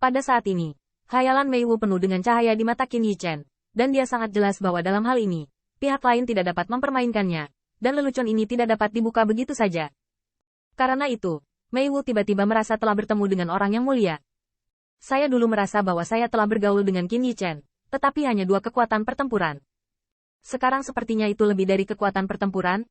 Pada saat ini, khayalan Mei Wu penuh dengan cahaya di mata Qin Yichen, dan dia sangat jelas bahwa dalam hal ini, pihak lain tidak dapat mempermainkannya, dan lelucon ini tidak dapat dibuka begitu saja. Karena itu, Mei Wu tiba-tiba merasa telah bertemu dengan orang yang mulia. Saya dulu merasa bahwa saya telah bergaul dengan Qin Yichen, tetapi hanya dua kekuatan pertempuran. Sekarang sepertinya itu lebih dari kekuatan pertempuran.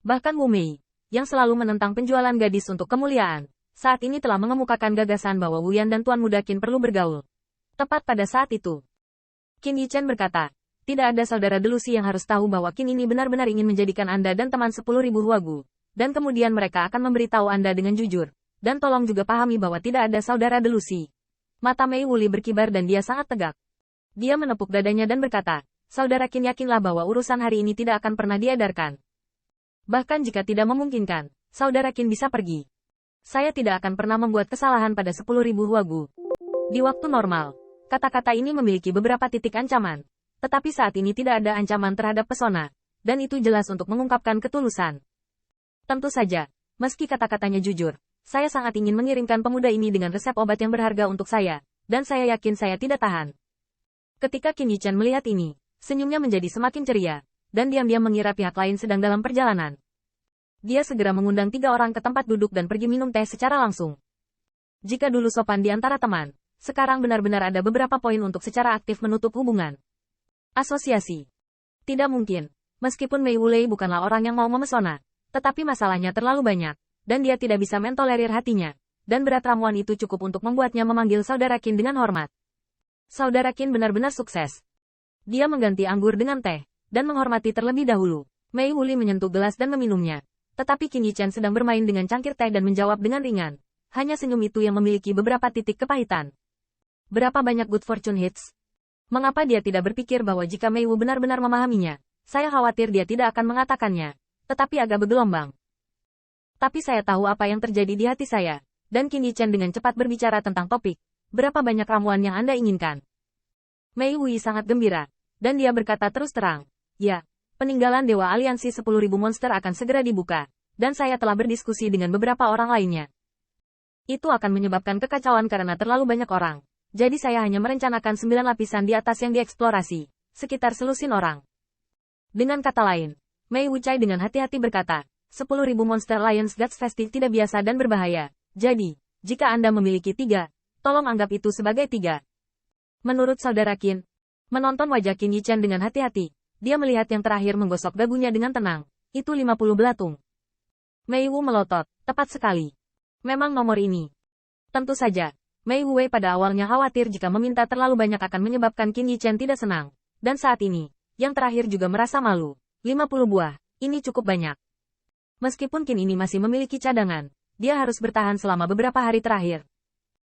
Bahkan Wu Mei, yang selalu menentang penjualan gadis untuk kemuliaan, saat ini telah mengemukakan gagasan bahwa Wu Yan dan Tuan Muda Qin perlu bergaul. Tepat pada saat itu, Qin Yichen berkata, tidak ada saudara delusi yang harus tahu bahwa Qin ini benar-benar ingin menjadikan Anda dan teman 10.000 huagu, dan kemudian mereka akan memberitahu Anda dengan jujur, dan tolong juga pahami bahwa tidak ada saudara delusi. Mata Mei Wu Li berkibar dan dia sangat tegak. Dia menepuk dadanya dan berkata, saudara Qin yakinlah bahwa urusan hari ini tidak akan pernah diedarkan. Bahkan jika tidak memungkinkan, saudara Qin bisa pergi. Saya tidak akan pernah membuat kesalahan pada 10.000 huagu. Di waktu normal, kata-kata ini memiliki beberapa titik ancaman, tetapi saat ini tidak ada ancaman terhadap pesona, dan itu jelas untuk mengungkapkan ketulusan. Tentu saja, meski kata-katanya jujur, saya sangat ingin mengirimkan pemuda ini dengan resep obat yang berharga untuk saya, dan saya yakin saya tidak tahan. Ketika Qin Yichen melihat ini, senyumnya menjadi semakin ceria, dan diam-diam mengira pihak lain sedang dalam perjalanan. Dia segera mengundang 3 orang ke tempat duduk dan pergi minum teh secara langsung. Jika dulu sopan di antara teman, sekarang benar-benar ada beberapa poin untuk secara aktif menutup hubungan. Asosiasi. Tidak mungkin, meskipun Mei Wu Lei bukanlah orang yang mau memesona, tetapi masalahnya terlalu banyak, dan dia tidak bisa mentolerir hatinya, dan berat ramuan itu cukup untuk membuatnya memanggil saudara Qin dengan hormat. Saudara Qin benar-benar sukses. Dia mengganti anggur dengan teh, dan menghormati terlebih dahulu. Mei Wu Li menyentuh gelas dan meminumnya. Tetapi Qin Yichen sedang bermain dengan cangkir teh dan menjawab dengan ringan. Hanya senyum itu yang memiliki beberapa titik kepahitan. Berapa banyak good fortune hits? Mengapa dia tidak berpikir bahwa jika Mei Wu benar-benar memahaminya, saya khawatir dia tidak akan mengatakannya, tetapi agak bergelombang. Tapi saya tahu apa yang terjadi di hati saya, dan Qin Yichen dengan cepat berbicara tentang topik, berapa banyak ramuan yang Anda inginkan. Mei Wu sangat gembira, dan dia berkata terus terang, ya. Peninggalan Dewa Aliansi 10.000 monster akan segera dibuka, dan saya telah berdiskusi dengan beberapa orang lainnya. Itu akan menyebabkan kekacauan karena terlalu banyak orang, jadi saya hanya merencanakan 9 lapisan di atas yang dieksplorasi, sekitar selusin orang. Dengan kata lain, Mei Wuchai dengan hati-hati berkata, 10.000 monster Lions Guts Festi tidak biasa dan berbahaya, jadi, jika Anda memiliki 3, tolong anggap itu sebagai 3. Menurut saudara Qin, menonton wajah Qin Yichen dengan hati-hati, dia melihat yang terakhir menggosok dagunya dengan tenang. Itu 50 belatung. Mei Wu melotot, tepat sekali. Memang nomor ini. Tentu saja, Mei Wu pada awalnya khawatir jika meminta terlalu banyak akan menyebabkan Qin Yichen tidak senang. Dan saat ini, yang terakhir juga merasa malu. 50 buah, ini cukup banyak. Meskipun Qin ini masih memiliki cadangan, dia harus bertahan selama beberapa hari terakhir.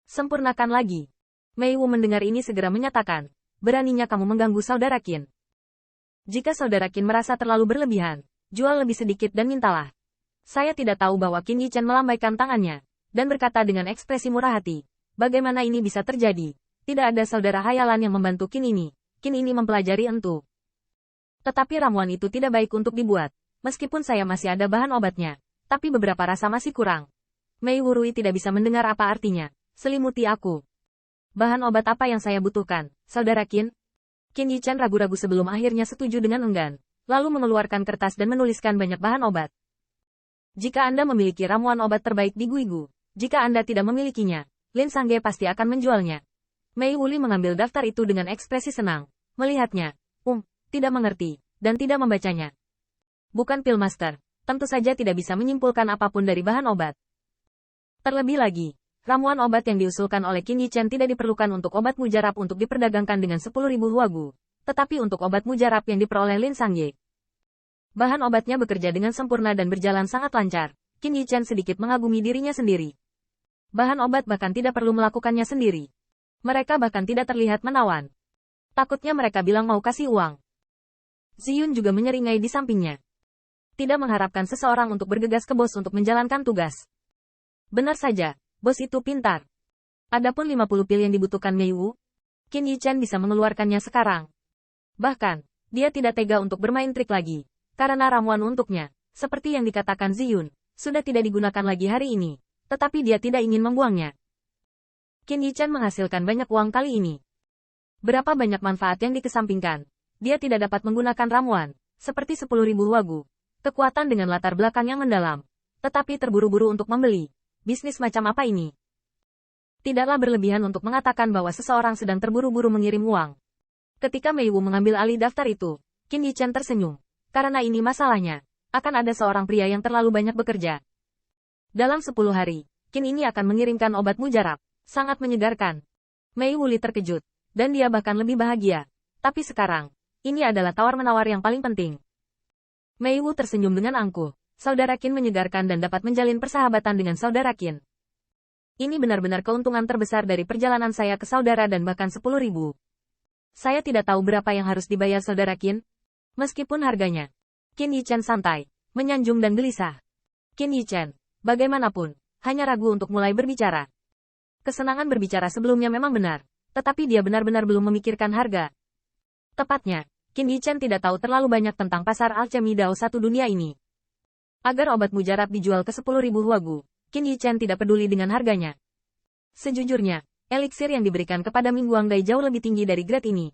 Sempurnakan lagi. Mei Wu mendengar ini segera menyatakan, beraninya kamu mengganggu saudara Qin. Jika saudara Qin merasa terlalu berlebihan, jual lebih sedikit dan mintalah. Saya tidak tahu bahwa Qin Yichen melambaikan tangannya, dan berkata dengan ekspresi murah hati, bagaimana ini bisa terjadi? Tidak ada saudara hayalan yang membantu Qin ini mempelajari entu. Tetapi ramuan itu tidak baik untuk dibuat, meskipun saya masih ada bahan obatnya, tapi beberapa rasa masih kurang. Mei Wu Rui tidak bisa mendengar apa artinya, selimuti aku. Bahan obat apa yang saya butuhkan, saudara Qin? Qin Yichen ragu-ragu sebelum akhirnya setuju dengan enggan, lalu mengeluarkan kertas dan menuliskan banyak bahan obat. Jika Anda memiliki ramuan obat terbaik di Guigu, jika Anda tidak memilikinya, Lin Sangge pasti akan menjualnya. Mei Wu Li mengambil daftar itu dengan ekspresi senang, melihatnya, tidak mengerti, dan tidak membacanya. Bukan pil master, tentu saja tidak bisa menyimpulkan apapun dari bahan obat. Terlebih lagi, ramuan obat yang diusulkan oleh Qin Yichen tidak diperlukan untuk obat mujarab untuk diperdagangkan dengan 10.000 huagu, tetapi untuk obat mujarab yang diperoleh Lin Sangye. Bahan obatnya bekerja dengan sempurna dan berjalan sangat lancar. Qin Yichen sedikit mengagumi dirinya sendiri. Bahan obat bahkan tidak perlu melakukannya sendiri. Mereka bahkan tidak terlihat menawan. Takutnya mereka bilang mau kasih uang. Ziyun juga menyeringai di sampingnya. Tidak mengharapkan seseorang untuk bergegas ke bos untuk menjalankan tugas. Benar saja. Bos itu pintar. Adapun 50 pil yang dibutuhkan Mei Wu, Qin Yichen bisa mengeluarkannya sekarang. Bahkan, dia tidak tega untuk bermain trik lagi, karena ramuan untuknya, seperti yang dikatakan Ziyun, sudah tidak digunakan lagi hari ini, tetapi dia tidak ingin membuangnya. Qin Yichen menghasilkan banyak uang kali ini. Berapa banyak manfaat yang dikesampingkan. Dia tidak dapat menggunakan ramuan, seperti 10.000 wagu. Kekuatan dengan latar belakang yang mendalam. Tetapi terburu-buru untuk membeli. Bisnis macam apa ini? Tidaklah berlebihan untuk mengatakan bahwa seseorang sedang terburu-buru mengirim uang. Ketika Mei Wu mengambil alih daftar itu, Qin Yichen tersenyum. Karena ini masalahnya. Akan ada seorang pria yang terlalu banyak bekerja. Dalam 10 hari, Qin ini akan mengirimkan obat mujarab. Sangat menyegarkan. Mei Wuli terkejut. Dan dia bahkan lebih bahagia. Tapi sekarang, ini adalah tawar-menawar yang paling penting. Mei Wu tersenyum dengan angkuh. Saudara Qin menyegarkan dan dapat menjalin persahabatan dengan saudara Qin. Ini benar-benar keuntungan terbesar dari perjalanan saya ke saudara dan bahkan 10.000. Saya tidak tahu berapa yang harus dibayar saudara Qin. Meskipun harganya. Qin Yichen santai, menyanjung dan gelisah. Qin Yichen, bagaimanapun, hanya ragu untuk mulai berbicara. Kesenangan berbicara sebelumnya memang benar, tetapi dia benar-benar belum memikirkan harga. Tepatnya, Qin Yichen tidak tahu terlalu banyak tentang pasar alchemy Dao satu dunia ini. Agar obat mujarab dijual ke 10.000 wagu, Qin Yichen tidak peduli dengan harganya. Sejujurnya, eliksir yang diberikan kepada Mingguang Dai jauh lebih tinggi dari grade ini.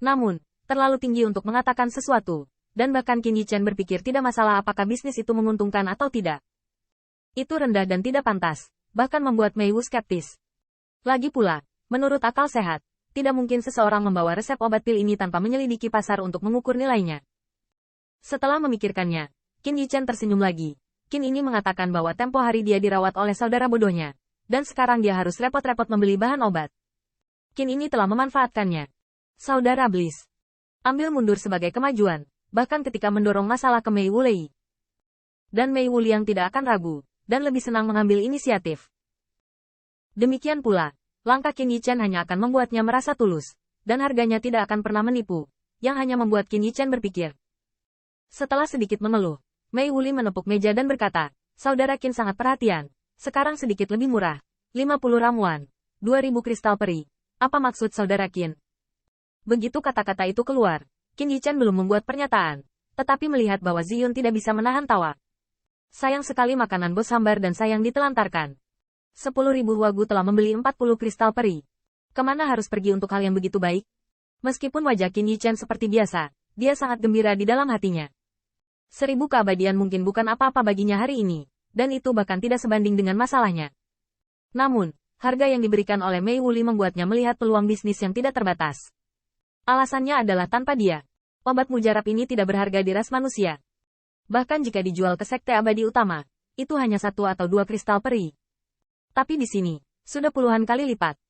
Namun, terlalu tinggi untuk mengatakan sesuatu, dan bahkan Qin Yichen berpikir tidak masalah apakah bisnis itu menguntungkan atau tidak. Itu rendah dan tidak pantas. Bahkan membuat Mei Wu skeptis. Lagi pula, menurut akal sehat, tidak mungkin seseorang membawa resep obat pil ini tanpa menyelidiki pasar untuk mengukur nilainya. Setelah memikirkannya, Qin Yichen tersenyum lagi. Qin ini mengatakan bahwa tempo hari dia dirawat oleh saudara bodohnya, dan sekarang dia harus repot-repot membeli bahan obat. Qin ini telah memanfaatkannya. Saudara Bliss. Ambil mundur sebagai kemajuan, bahkan ketika mendorong masalah ke Mei Wu Lei. Dan Mei Wu Liang tidak akan ragu. Dan lebih senang mengambil inisiatif. Demikian pula, langkah Qin Yichen hanya akan membuatnya merasa tulus, dan harganya tidak akan pernah menipu, yang hanya membuat Qin Yichen berpikir. Setelah sedikit mengeluh, Mei Wuli menepuk meja dan berkata, saudara Qin sangat perhatian, sekarang sedikit lebih murah, 50 ramuan, 2.000 kristal peri. Apa maksud saudara Qin? Begitu kata-kata itu keluar, Qin Yichen belum membuat pernyataan, tetapi melihat bahwa Ziyun tidak bisa menahan tawa. Sayang sekali makanan bos hambar dan sayang ditelantarkan. 10.000 wagu telah membeli 40 kristal peri. Kemana harus pergi untuk hal yang begitu baik? Meskipun wajah Qin Yichen seperti biasa, dia sangat gembira di dalam hatinya. 1000 keabadian mungkin bukan apa-apa baginya hari ini, dan itu bahkan tidak sebanding dengan masalahnya. Namun, harga yang diberikan oleh Mei Wuli membuatnya melihat peluang bisnis yang tidak terbatas. Alasannya adalah tanpa dia, obat mujarab ini tidak berharga di ras manusia. Bahkan jika dijual ke sekte abadi utama, itu hanya 1 atau 2 kristal peri. Tapi di sini, sudah puluhan kali lipat.